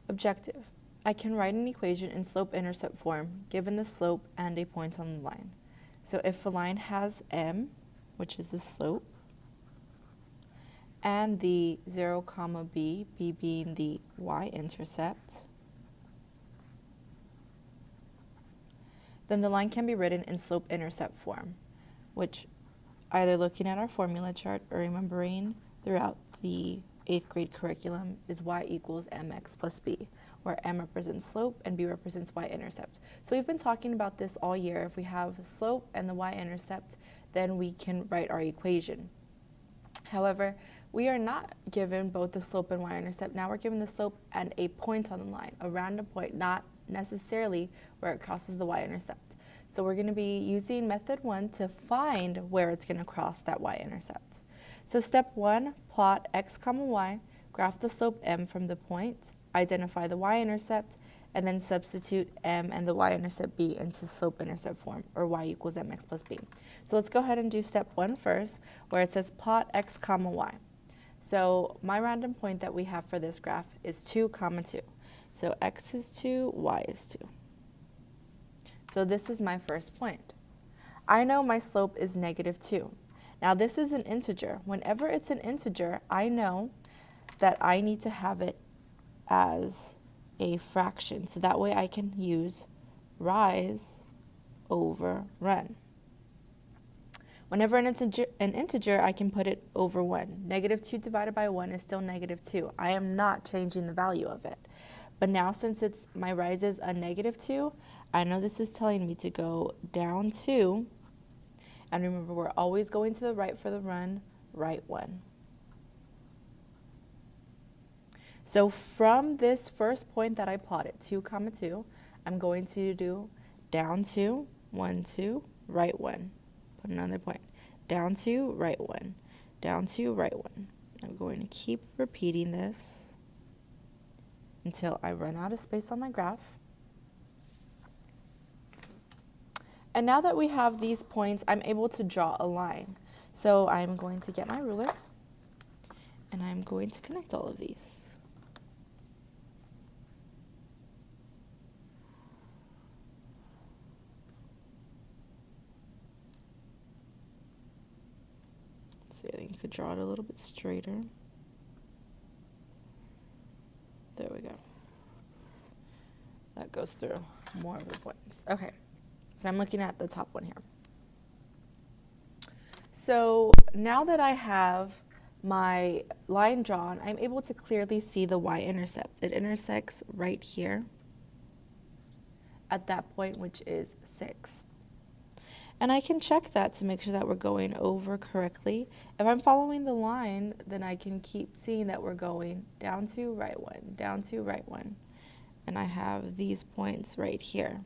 Objective. I can write an equation in slope-intercept form given the slope and a point on the line. So if a line has m, which is the slope, and the 0, comma b, b being the y-intercept, then the line can be written in slope-intercept form, which either looking at our formula chart or remembering throughout the 8th grade curriculum is y equals mx plus b, where m represents slope and b represents y-intercept. So we've been talking about this all year. If we have slope and the y-intercept, then we can write our equation. However, we are not given both the slope and y-intercept. Now we're given the slope and a point on the line, a random point, not necessarily where it crosses the y-intercept. So we're going to be using method 1 to find where it's going to cross that y-intercept. So step 1, plot x comma y, graph the slope m from the point, identify the y-intercept, and then substitute m and the y-intercept b into slope-intercept form, or y equals mx plus b. So let's go ahead and do step 1 first, where it says plot x comma y. So my random point that we have for this graph is 2, comma 2. So x is 2, y is 2. So this is my first point. I know my slope is negative 2. Now this is an integer. Whenever it's an integer, I know that I need to have it as a fraction. So that way I can use rise over run. Whenever an integer, I can put it over 1. Negative 2 divided by 1 is still negative 2. I am not changing the value of it. But now since my rise is a negative 2, I know this is telling me to go down 2. And remember, we're always going to the right for the run, right 1. So from this first point that I plotted, 2, comma 2, I'm going to do down 2, 1, 2, right 1. Put another point. Down 2, right 1. Down 2, right 1. I'm going to keep repeating this until I run out of space on my graph. And now that we have these points, I'm able to draw a line. So I'm going to get my ruler, and I'm going to connect all of these. See, I think you could draw it a little bit straighter. There we go. That goes through more of the points. Okay, so I'm looking at the top one here. So now that I have my line drawn, I'm able to clearly see the y-intercept. It intersects right here at that point, which is 6. And I can check that to make sure that we're going over correctly. If I'm following the line, then I can keep seeing that we're going down 2, right 1, down 2, right 1. And I have these points right here.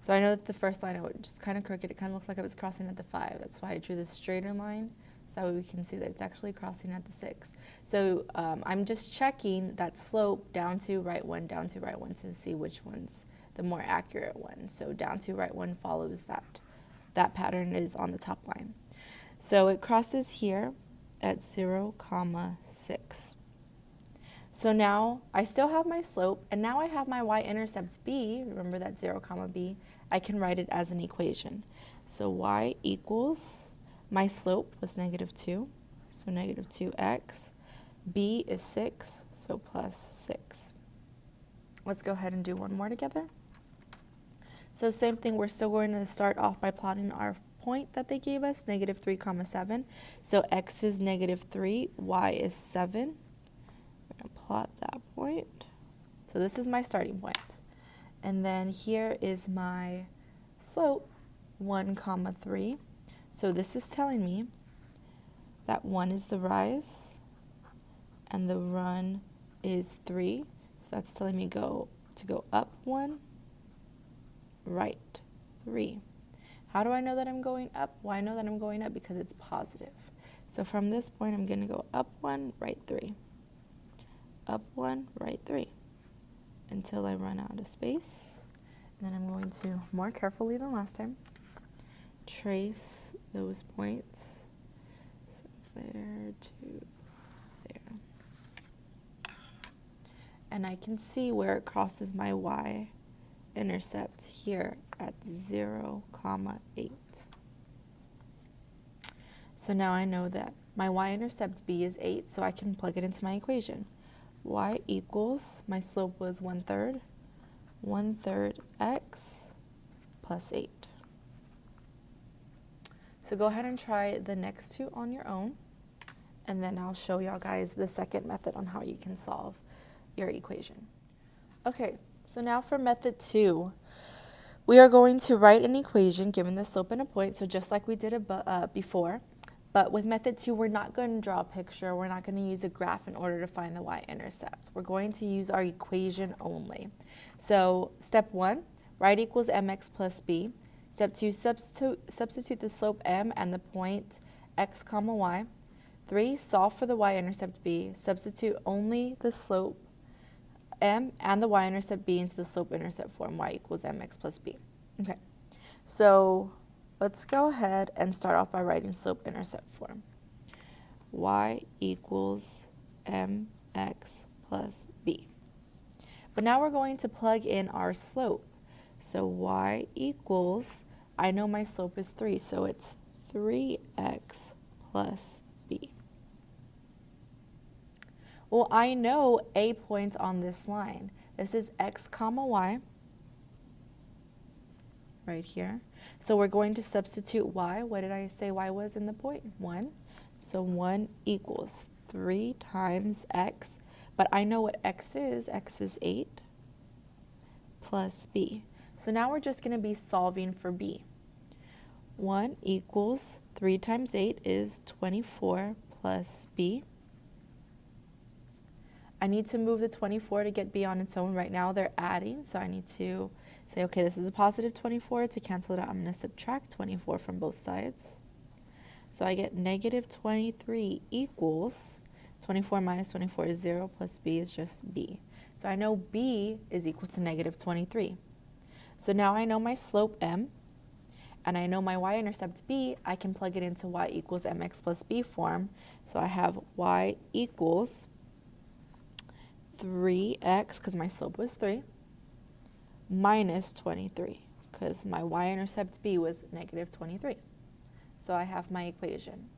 So I know that the first line, it just kind of crooked. It kind of looks like it was crossing at the 5. That's why I drew this straighter line, so that way we can see that it's actually crossing at the 6. So I'm just checking that slope down 2, right 1, down 2, right 1 to see which one's the more accurate one. So down 2, right 1 follows that pattern is on the top line. So it crosses here at 0, comma 6. So now I still have my slope, and now I have my y-intercept b. Remember that 0, comma b. I can write it as an equation. So y equals, my slope was negative 2, so negative 2x. B is 6, so plus 6. Let's go ahead and do one more together. So same thing, we're still going to start off by plotting our point that they gave us, negative 3, comma 7. So x is negative 3, y is 7. We're going to plot that point. So this is my starting point. And then here is my slope, 1, comma 3. So this is telling me that 1 is the rise and the run is 3. So that's telling me to go up 1, right 3. How do I know that I'm going up? Well, I know that I'm going up because it's positive. So from this point, I'm going to go up 1, right 3. Up 1, right 3. Until I run out of space. And then I'm going to, more carefully than last time, trace those points. So there to there. and I can see where it crosses my y-intercept here at 0, 8. So now I know that my y-intercept b is 8, so I can plug it into my equation. Y equals, my slope was 1/3, 1/3 x plus 8. So go ahead and try the next two on your own, and then I'll show y'all guys the second method on how you can solve your equation. Okay, so now for method 2, we are going to write an equation given the slope and a point, so just like we did before. But with method 2, we're not going to draw a picture. We're not going to use a graph in order to find the y-intercept. We're going to use our equation only. So step 1, write equals mx plus b. Step 2, substitute the slope m and the point x comma y. 3, solve for the y-intercept b. Substitute only the slope m and the y-intercept b into the slope-intercept form, y equals mx plus b. Okay, so let's go ahead and start off by writing slope-intercept form. Y equals mx plus b. But now we're going to plug in our slope. So y equals, I know my slope is 3, so it's 3x plus b. Well, I know a point on this line. This is x comma y, right here. So we're going to substitute y. What did I say y was in the point? 1. So 1 equals 3 times x. But I know what x is. X is 8 plus b. So now we're just going to be solving for b. 1 equals 3 times 8 is 24 plus b. I need to move the 24 to get b on its own. Right now they're adding, so I need to say, okay, this is a positive 24. To cancel it out, I'm going to subtract 24 from both sides. So I get negative 23 equals 24 minus 24 is 0 plus b is just b. So I know b is equal to negative 23. So now I know my slope m, and I know my y-intercept b. I can plug it into y equals mx plus b form. So I have y equals 3x, because my slope was 3, minus 23, because my y-intercept b was negative 23. So I have my equation.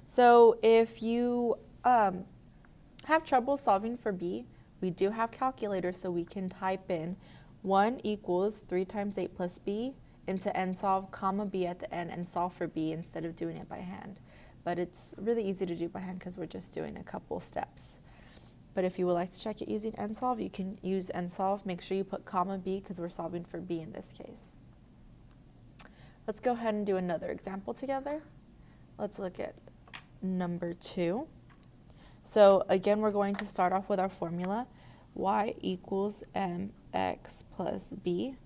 So if you have trouble solving for b, we do have calculators, so we can type in 1 equals 3 times 8 plus b into nsolve, comma b at the end, and solve for b instead of doing it by hand. But it's really easy to do by hand because we're just doing a couple steps. But if you would like to check it using nsolve, you can use nsolve. Make sure you put comma b because we're solving for b in this case. Let's go ahead and do another example together. Let's look at number 2. So again, we're going to start off with our formula. Y equals mx plus b.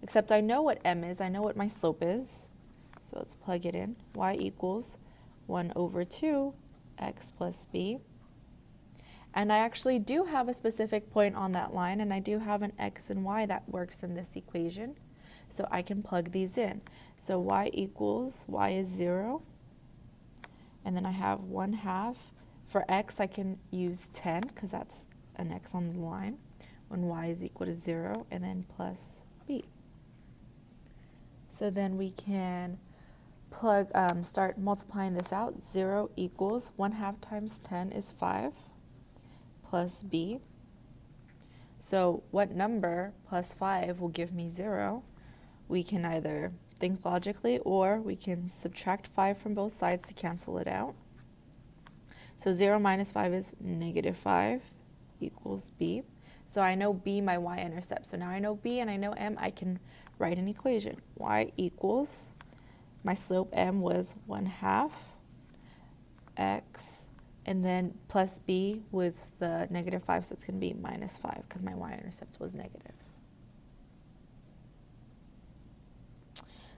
Except I know what m is. I know what my slope is. So let's plug it in. Y equals 1 over 2 x plus b. And I actually do have a specific point on that line, and I do have an x and y that works in this equation. So I can plug these in. So y equals, y is 0. And then I have 1/2. For x, I can use 10, because that's an x on the line, when y is equal to 0, and then plus b. So then we can start multiplying this out. 0 equals 1/2 times 10 is 5 plus b. So what number plus 5 will give me 0? We can either think logically, or we can subtract 5 from both sides to cancel it out. So 0 minus 5 is negative 5 equals b. So I know b, my y-intercept. So now I know b and I know m. I can write an equation. Y equals, my slope m was 1/2 x, and then plus b was the negative 5, so it's going to be minus 5 because my y-intercept was negative.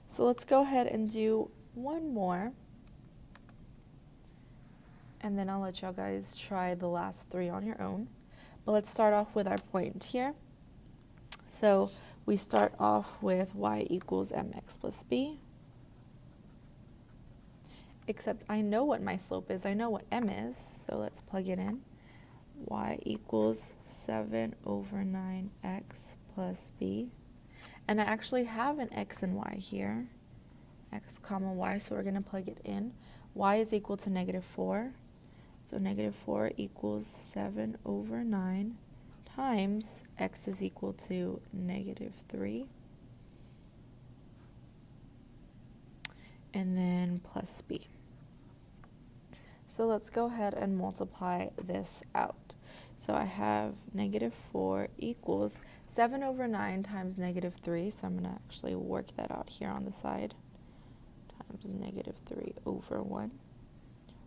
So let's go ahead and do one more, and then I'll let y'all guys try the last 3 on your own. But let's start off with our point here. So we start off with y equals mx plus b. Except I know what my slope is. I know what m is, so let's plug it in. y equals 7 over 9x plus b. And I actually have an x and y here, x comma y, so we're going to plug it in. Y is equal to -4, so -4 equals 7 over 9 times x is equal to -3, and then plus b. So let's go ahead and multiply this out. So I have -4 equals 7 over 9 times -3, so I'm going to actually work that out here on the side, times -3 over 1.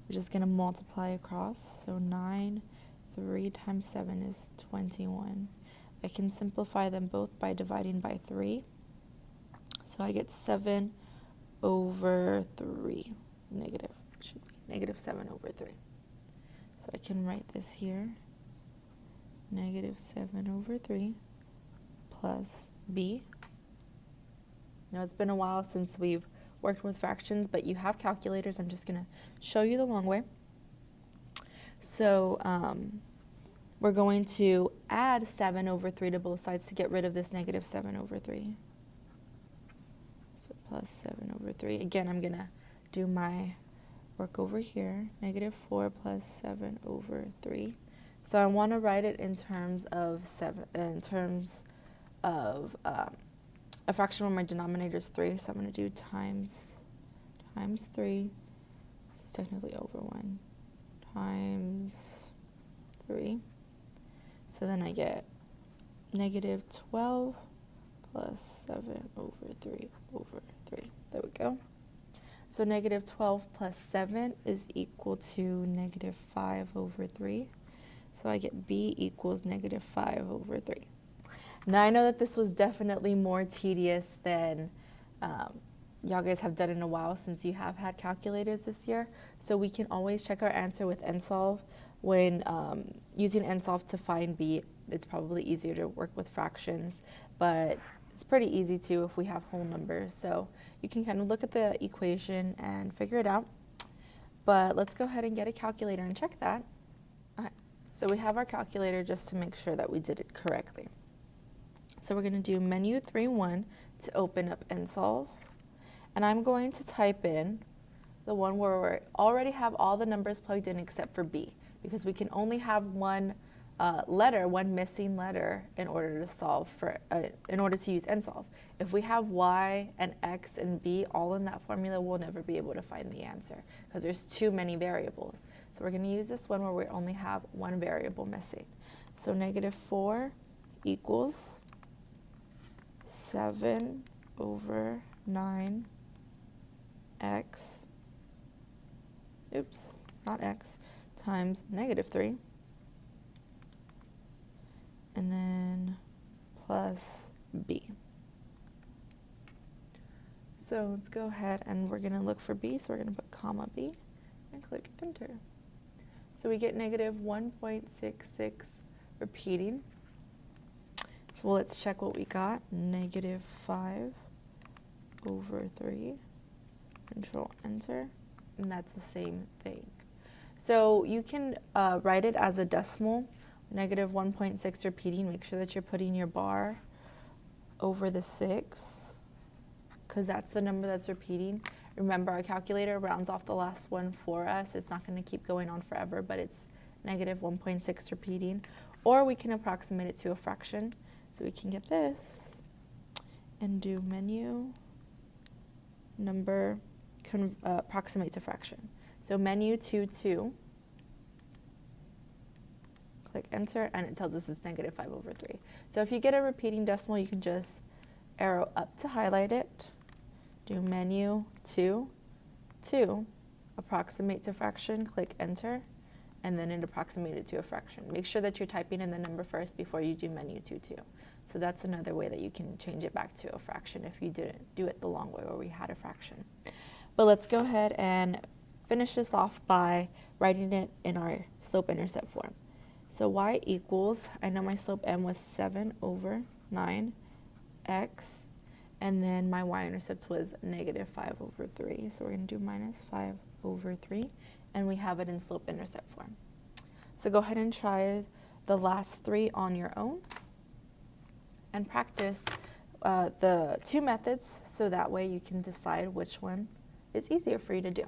We're just going to multiply across, so 9, 3 times 7 is 21. I can simplify them both by dividing by 3, so I get 7 over 3, should be -7 over 3. So I can write this here, -7 over 3 plus b. Now it's been a while since we've worked with fractions, but you have calculators. I'm just going to show you the long way. So we're going to add 7 over 3 to both sides to get rid of this -7 over 3. So plus 7 over 3. Again, I'm going to do my work over here, -4 plus 7 over 3. So I want to write it in terms of a fraction where my denominator is 3. So I'm going to do times 3. This is technically over 1 times 3. So then I get -12 plus 7 over 3 over 3. There we go. So -12 plus 7 is equal to -5 over 3. So I get b equals -5 over 3. Now I know that this was definitely more tedious than y'all guys have done in a while, since you have had calculators this year. So we can always check our answer with NSOLVE. When using NSOLVE to find b, it's probably easier to work with fractions, but it's pretty easy too if we have whole numbers. So you can kind of look at the equation and figure it out. But let's go ahead and get a calculator and check that. All right, so we have our calculator just to make sure that we did it correctly. So we're going to do menu 3.1 to open up NSOLVE. And I'm going to type in the one where we already have all the numbers plugged in except for b, because we can only have one missing letter in order to solve in order to use NSOLVE. If we have y and x and b all in that formula, we'll never be able to find the answer because there's too many variables. So we're going to use this one where we only have one variable missing. So -4 equals 7 over 9 x, times -3. And then plus b. So let's go ahead and we're going to look for b. So we're going to put comma b and click enter. So we get -1.66 repeating. So let's check what we got. -5 over 3. Control enter. And that's the same thing. So you can write it as a decimal. -1.6 repeating. Make sure that you're putting your bar over the 6, because that's the number that's repeating. Remember, our calculator rounds off the last one for us. It's not going to keep going on forever, but it's -1.6 repeating. Or we can approximate it to a fraction. So we can get this and do menu number approximate to fraction. So menu 2, click enter, and it tells us it's -5 over 3. So if you get a repeating decimal, you can just arrow up to highlight it, do menu 2, approximate to fraction, click enter, and then it approximated to a fraction. Make sure that you're typing in the number first before you do menu 2. So that's another way that you can change it back to a fraction if you didn't do it the long way where we had a fraction. But let's go ahead and finish this off by writing it in our slope-intercept form. So y equals, I know my slope m was 7 over 9 x, and then my y-intercept was -5 over 3. So we're going to do -5 over 3, and we have it in slope-intercept form. So go ahead and try the last 3 on your own and practice the 2 methods so that way you can decide which one is easier for you to do.